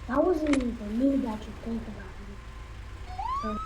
That wasn't even me that you think about me. So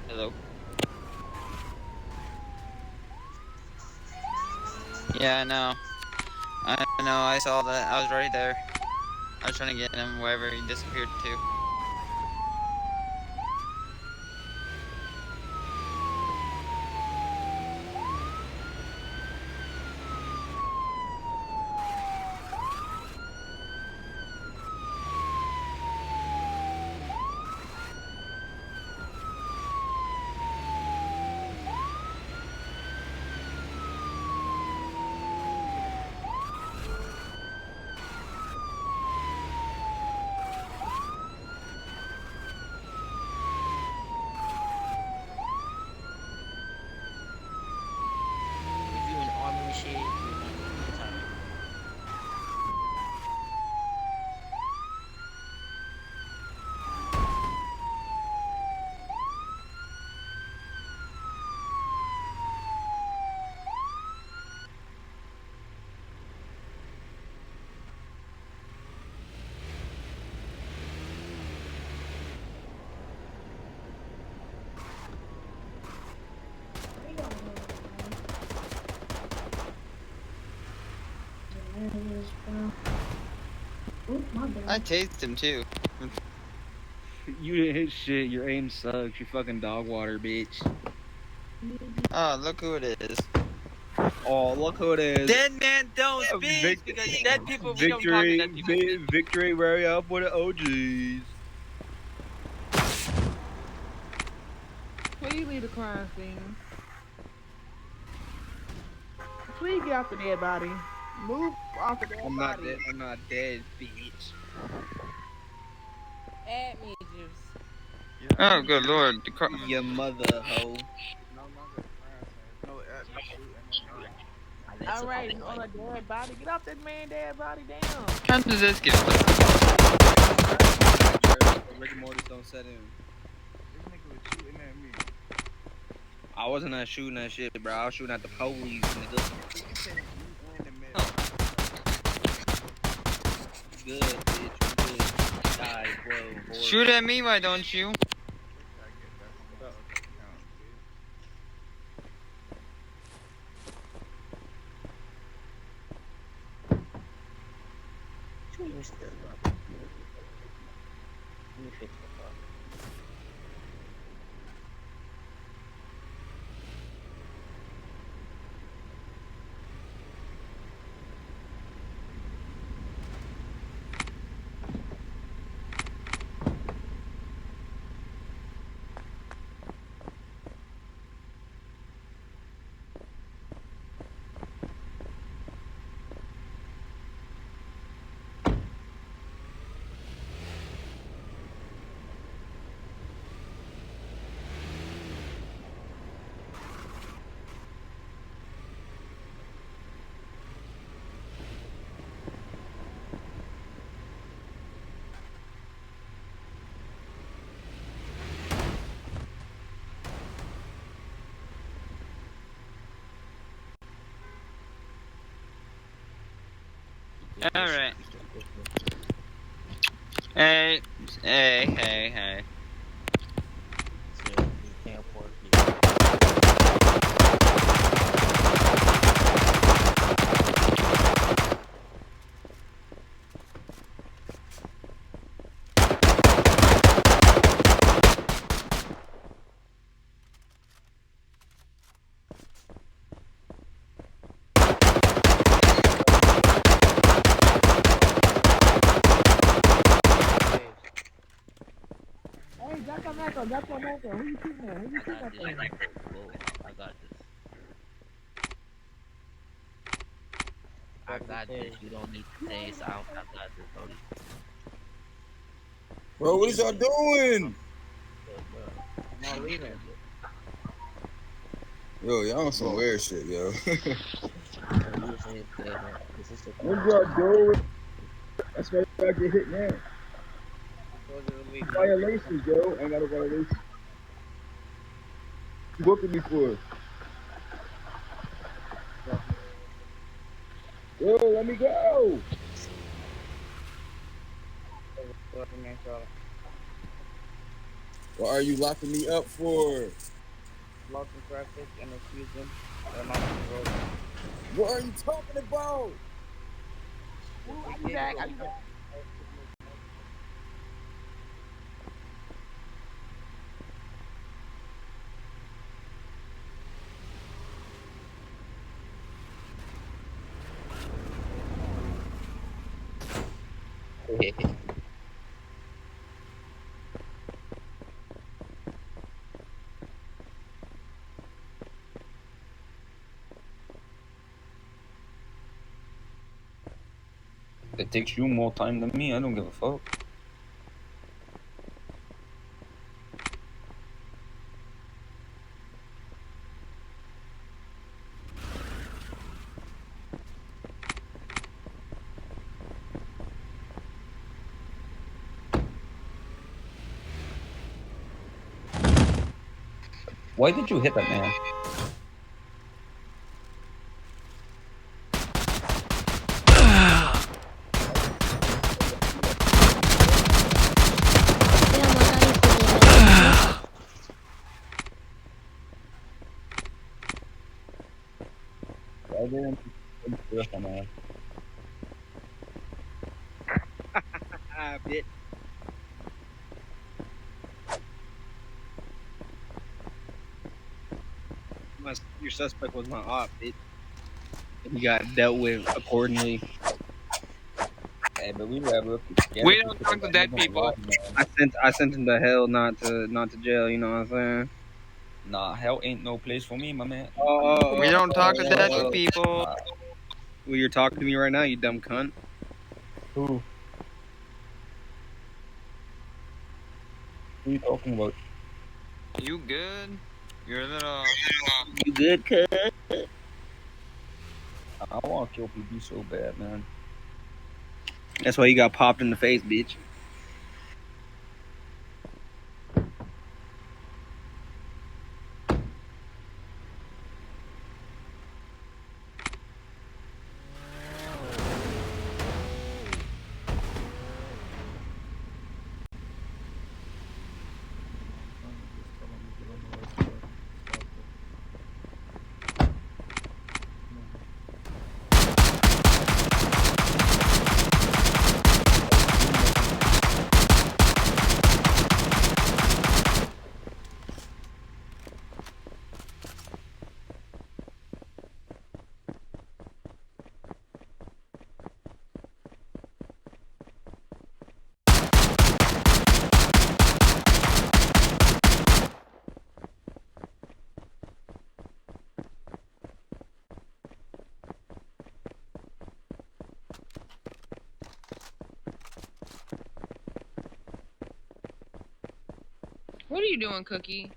Hello. Yeah, I know. I know, I saw that. I was right there. I was trying to get him wherever he disappeared to. If you in the army and shit, you're not gonna be tired. we don't know, man. There it is, bro. Oop, my I bad. tased him too. You didn't hit shit. Your aim sucks. You fucking dog water, bitch. Oh, look who it is. Oh, look who it is. Dead man don't speak because dead people we don't talk to dead people. Victory, rally up with the OGs. Please leave the crime scene. Please get off the dead body. Move off the dead I'm not body. dead. I'm not dead, bitch. Add me, Juice. Oh, good lord. Your mother hoe. Alexa, Alright, calling you on a Mike. dead body. Get off that man dead body down. How does this get? Rick and Morty don't set in. I wasn't not shooting that shit, bro. I was shooting at the police, nigga. Good, bitch. Good. Die, bro. Shoot at me, why don't you? Who you still up? Let me fix the fuck. Alright. Hey, hey. So you can't afford people. Marco. Drop your Marco. Who you shooting at? Who you I shooting got at this. there? Whoa, I got this. I got this. You don't need to say sound. I got this, buddy. Bro, what is y'all doing? Bro. I'm not leaving. Yo, y'all on some Bro, weird shit, yo. you just ain't good, bro. This is the What thing. y'all doing? That's why y'all get hit now. Violations, yo. Ain't got no violations. You whooping me for? Yo, let me go. What are you locking me up for? Blocking traffic and refusing. They're not on the road. What are you talking about? I'll be back. I'll be back. It takes you more time than me. I don't give a fuck. Why did you hit that man? Why didn't you hit that man? Ah, bitch. Your suspect was my op, bitch. And he got dealt with accordingly. Hey, but we were We together. don't talk to dead people. I sent him to hell, not to jail. You know what I'm saying? Nah, hell ain't no place for me, my man. We don't talk to dead Well, people. you're talking to me right now, you dumb cunt. Who? Who you talking about? You good? You're a little. You good, cuz? I want to kill people so bad, man. That's why you got popped in the face, bitch. What are you doing, Cookie?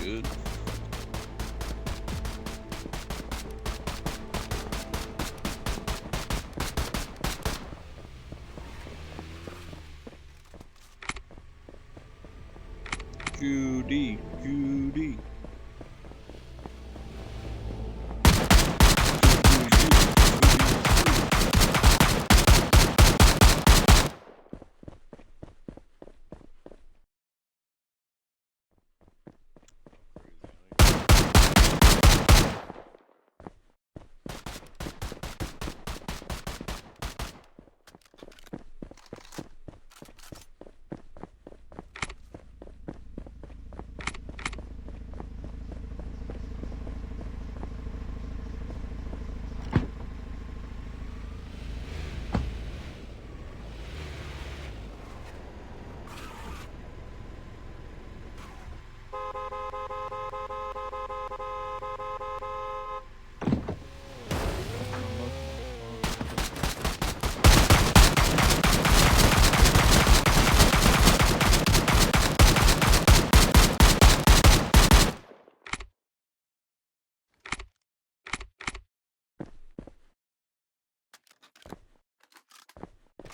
good. Judy, Judy.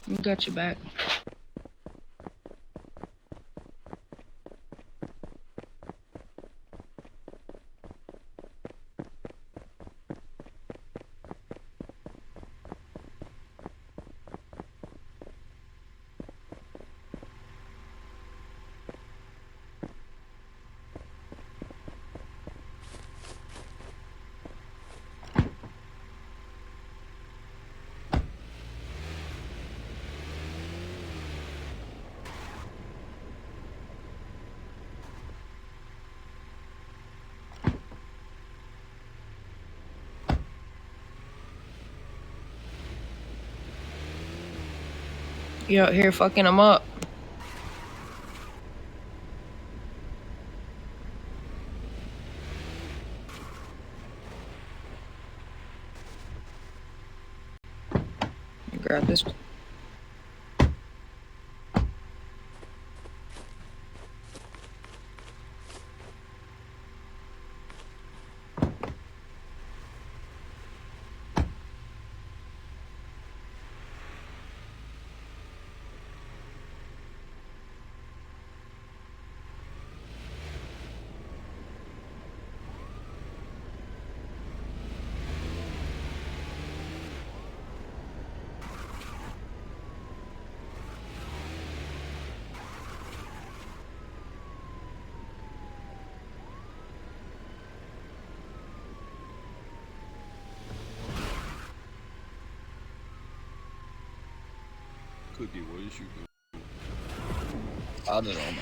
We got your back. You out here fucking them up. Grab this. Cookie, what is you doing? I don't know, man.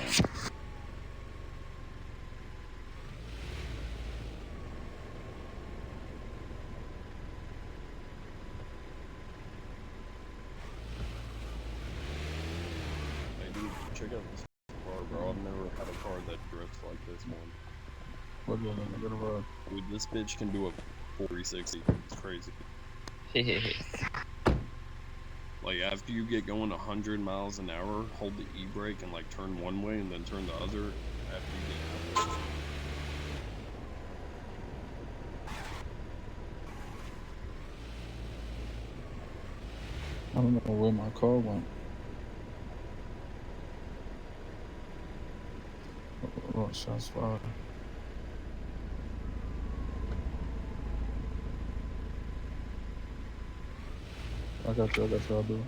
Hey, dude, check out this car, bro. I've never had a car that drifts like this one. What do you mean? Good road. Dude, this bitch can do a 360. It's crazy. Like, after you get going 100 miles an hour, hold the e-brake and, like, turn one way and then turn the other after you get going. I don't know where my car went. Oh, shots fired. I got you, I'll do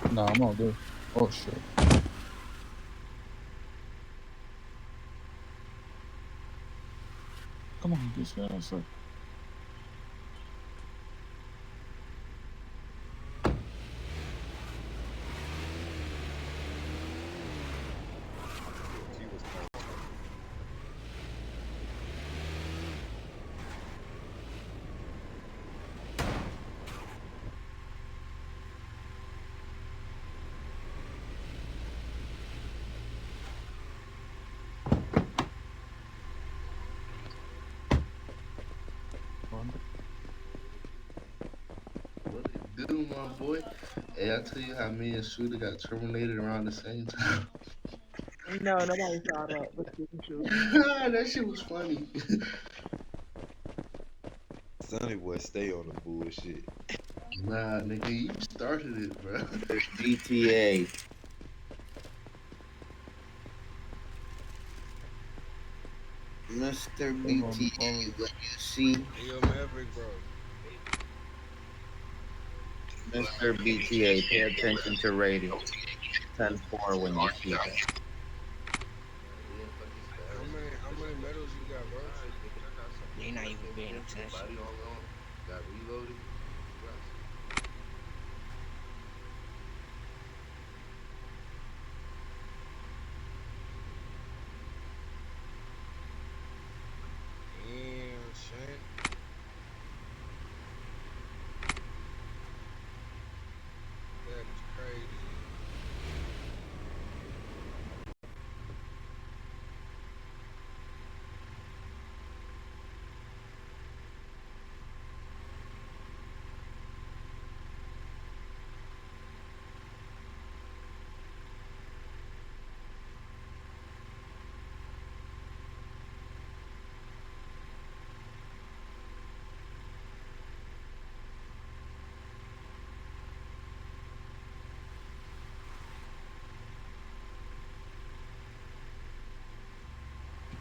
it. Nah, I'm all good. Oh, shit. Come on, get your ass up. What it do, my boy? Hey, I tell you how me and Shooter got terminated around the same time. No, nobody saw that. But you can shoot. That shit was funny. Sonny boy stay on the bullshit. Nah, nigga, you started it, bro. GTA. Mr. BTA, what you see? Hey, yo, Maverick, bro. Mr. BTA, pay attention to radio. 10-4 when you see that. We in fucking How Spanish. many medals you got, bro? Alright, nigga, I got some They more not medals. even Go paying fuck your attention. body all on. Got reloaded. Congrats. Damn, son. That is crazy.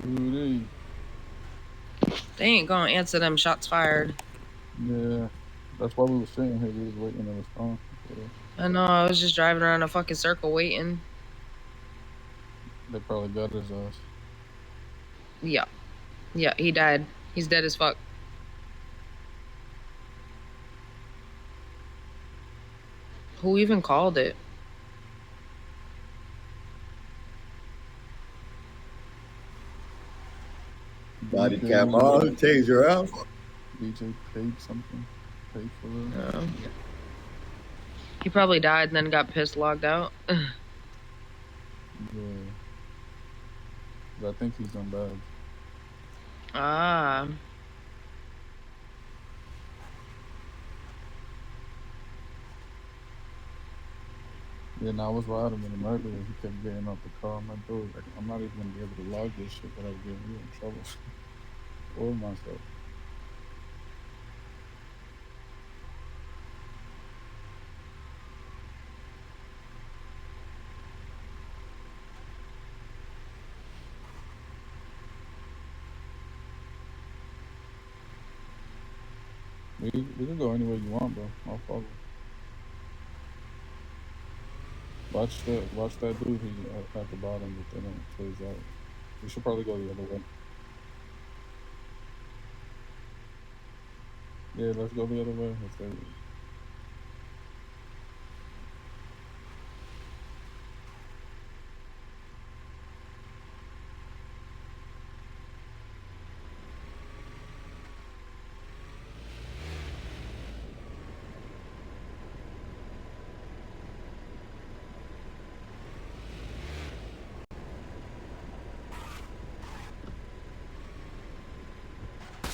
Dude, They ain't gonna answer them shots fired. yeah. That's why we were sitting here. We was waiting to respond. Yeah. I know, I was just driving around a fucking circle waiting. They probably got his ass. Yeah. Yeah, he died. He's dead as fuck. Who even called it? Body cam on, taser out. DJ paid something. Paid for it. No. He probably died and then got pissed, logged out. Yeah. But I think he's done bad. Ah. Yeah, no, I was riding with him earlier. He kept getting out the car. I'm like, dude, like, I'm not even gonna be able to log this shit without getting you in trouble. Or myself. We can go anywhere you want, bro. I'll follow. Watch that dude who's at the bottom but they don't close out. We should probably go the other way. Yeah, let's go the other way. If they...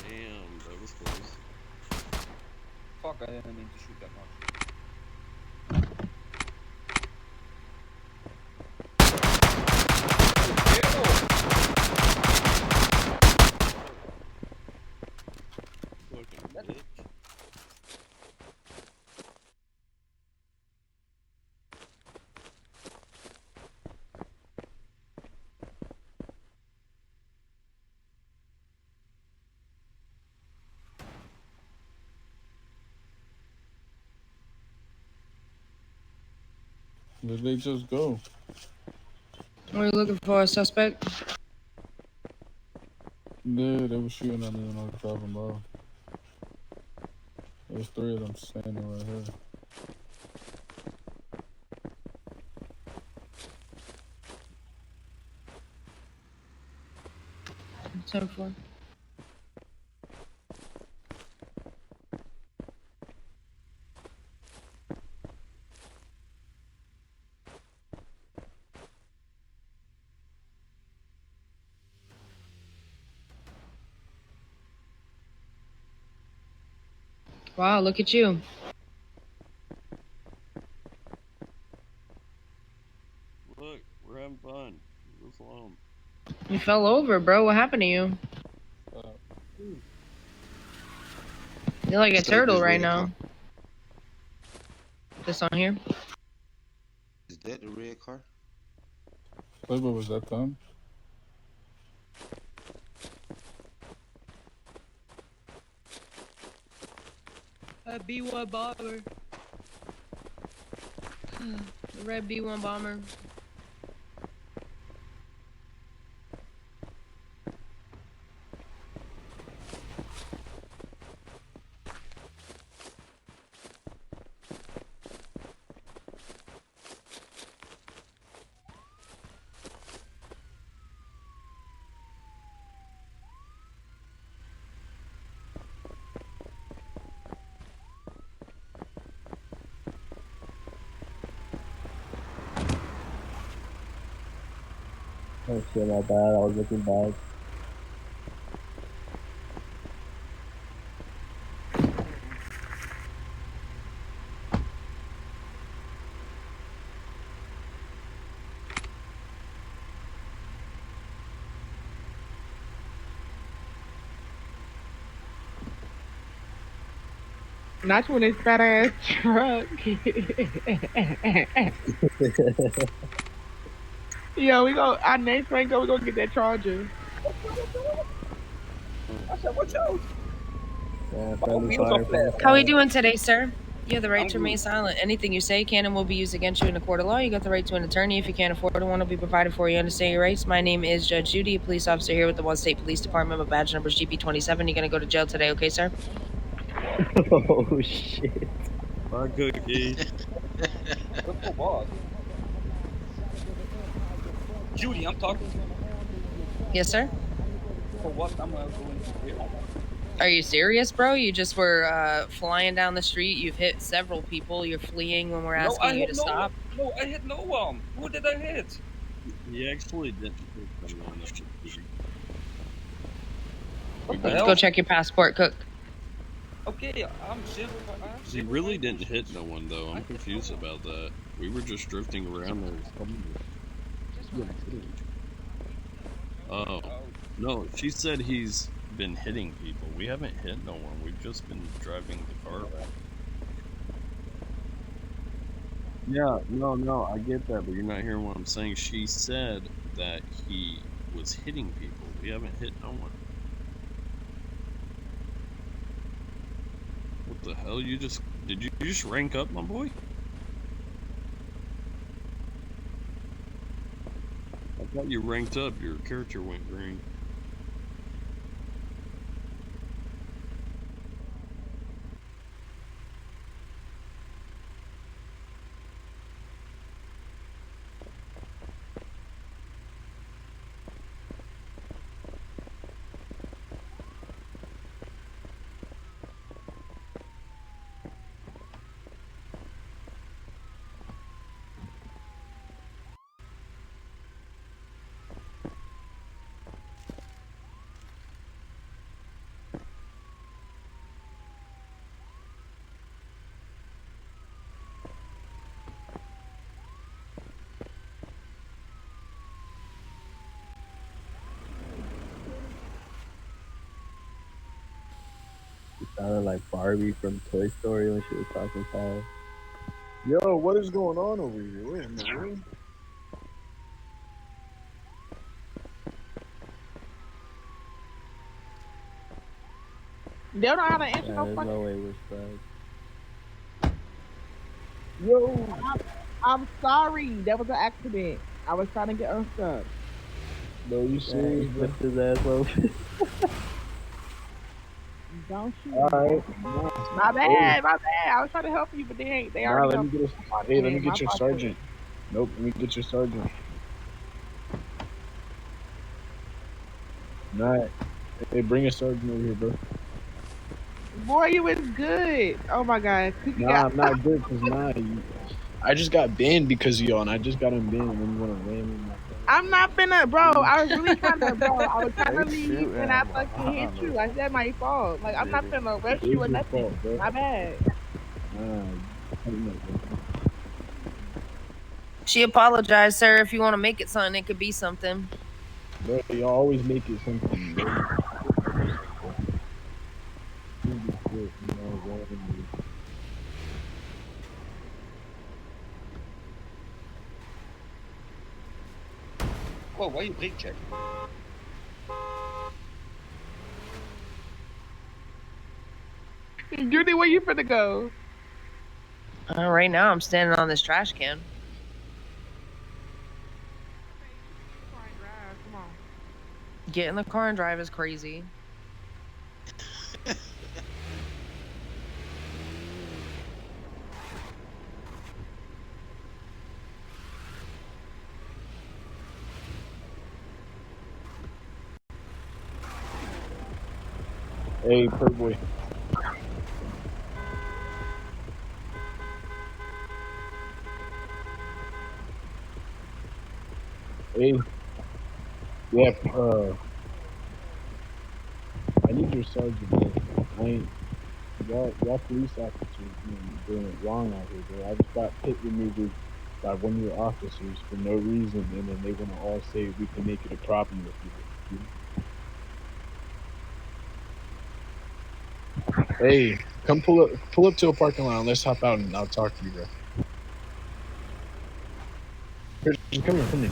Damn, that was close. Fuck, I didn't mean to shoot that much. Fucking bitch. Where'd they just go? Are you looking for a suspect? Yeah, they were shooting at me when I was driving by. There's 3 of them standing right here. Time for. Wow, look at you. Look, we're having fun. We're fell over, bro. What happened to you? You're like a Start turtle this right red now. car. This on here? Is that the red car? Wait, what was that time? A B-1 bomber. The red B-1 bomber. Oh shit, my bad. I was looking back. Not when this fat ass truck. Yo, we go. Our next rank go. We gonna get that charger. I said, watch out. Yeah, My friendly wheels fire are from the flat. How are we side. doing today, sir? You have the right I'm to remain good. silent. Anything you say can and will be used against you in a court of law. You got the right to an attorney. If you can't afford one, will be provided for you. Understand your rights? My name is Judge Judy, a police officer here with the Onestate Police Department. My badge number is GP27. You're going to go to jail today, okay, sir? Oh shit. Bye, Cookie. What's the boss? Judy, I'm talking to you. Yes, sir? For what? I'm going to jail. Are you serious, bro? You just were flying down the street. You've hit several people. You're fleeing when we're No, I asking you hit to no stop. one. No, I hit no one. Who did I hit? He actually didn't hit someone. What the Let's hell? go check your passport, Cook. Okay, I'm zero. He really didn't hit no one, though. I'm confused about that. We were just drifting around there. Oh. No, she said he's been hitting people. We haven't hit no one. We've just been driving the car around. Yeah, no, I get that, but you're not hearing what I'm saying. She said that he was hitting people. We haven't hit no one. What the hell? Did you just rank up, my boy? I thought you ranked up. Your character went green. It sounded like Barbie from Toy Story when she was talking fast. Yo, what is going on over here? We're in the room. They don't know how to answer Yeah, no there's questions. no way we're spread. Yo, I'm sorry. That was an accident. I was trying to get unstuck. No, you Yeah, he serious, bro? flipped his ass over. Don't shoot. Alright. My bad. I was trying to help you, but they Nah, already let me helped get you. let me get your sergeant. Nope, let me get your sergeant. Nah, hey, bring a sergeant over here, bro. Boy, you was good. Oh my God. Nah, I'm not good, cause I just got banned because of y'all, and I just got him banned, and then you wanna ram me in my face. I'm not finna, bro. I was really trying to, bro. I was trying to They leave, shoot and I him. fucking hit you. Like, that's my fault. Like, I'm not finna arrest It you was or your nothing. fault, bro. My bad. She apologized, sir. If you want to make it something, it could be something. Bro, you always make it something very stupid shit, you know, randomly. Whoa, why you big check? Judy, where you finna go? Right now, I'm standing on this trash can. Come on. Get in the car and drive is crazy. Hey, Playboy. Hey, yeah, I need your sergeant, bro. I ain't, y'all police officers, doing it wrong out here, bro. I just got pit removers by one of your officers for no reason, and then they want to all say we can make it a problem with you. Hey, come pull up to a parking lot and let's hop out and I'll talk to you, bro. Come here.